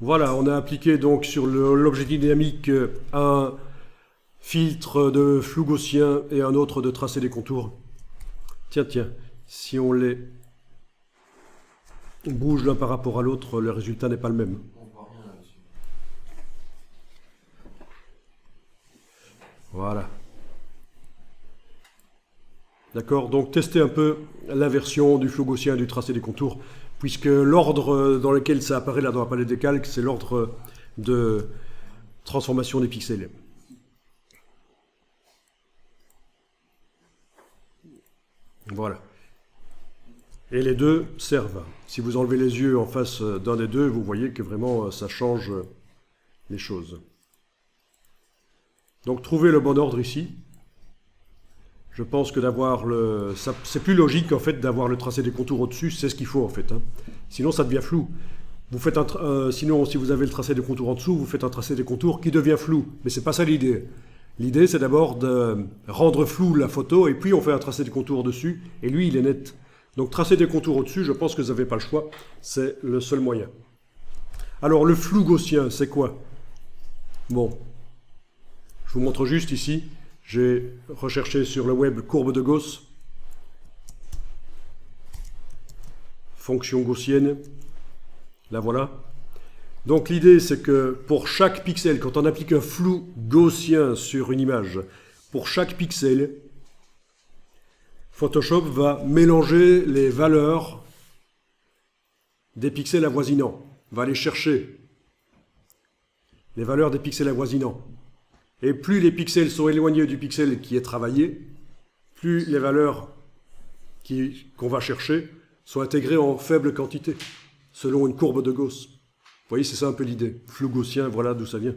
Voilà, on a appliqué donc sur l'objectif dynamique un filtre de flou gaussien et un autre de tracé des contours. Tiens, si on les bouge l'un par rapport à l'autre, le résultat n'est pas le même. Voilà. D'accord, donc testez un peu l'inversion du flou gaussien et du tracé des contours, puisque l'ordre dans lequel ça apparaît là dans la palette des calques, c'est l'ordre de transformation des pixels. Voilà. Et les deux servent. Si vous enlevez les yeux en face d'un des deux, vous voyez que vraiment ça change les choses. Donc trouvez le bon ordre ici. Je pense que d'avoir le... C'est plus logique en fait d'avoir le tracé des contours au-dessus, c'est ce qu'il faut en fait. Hein. Sinon ça devient flou. Vous faites sinon si vous avez le tracé des contours en dessous, vous faites un tracé des contours qui devient flou. Mais c'est pas ça l'idée. L'idée c'est d'abord de rendre flou la photo et puis on fait un tracé des contours dessus et lui il est net. Donc tracer des contours au-dessus, je pense que vous n'avez pas le choix. C'est le seul moyen. Alors le flou gaussien, c'est quoi? Bon, je vous montre juste ici. J'ai recherché sur le web courbe de Gauss, fonction gaussienne, la voilà. Donc l'idée c'est que pour chaque pixel, quand on applique un flou gaussien sur une image, pour chaque pixel, Photoshop va mélanger les valeurs des pixels avoisinants, va aller chercher les valeurs des pixels avoisinants. Et plus les pixels sont éloignés du pixel qui est travaillé, plus les valeurs qu'on va chercher sont intégrées en faible quantité, selon une courbe de Gauss. Vous voyez, c'est ça un peu l'idée. Flou gaussien, voilà d'où ça vient.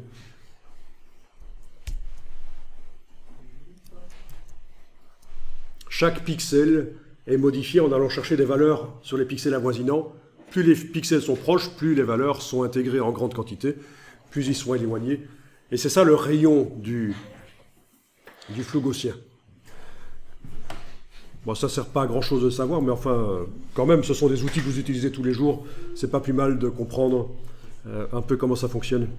Chaque pixel est modifié en allant chercher des valeurs sur les pixels avoisinants. Plus les pixels sont proches, plus les valeurs sont intégrées en grande quantité, plus ils sont éloignés. Et c'est ça le rayon du flou gaussien. Bon, ça ne sert pas à grand chose de savoir, mais enfin, quand même, ce sont des outils que vous utilisez tous les jours. C'est pas plus mal de comprendre un peu comment ça fonctionne.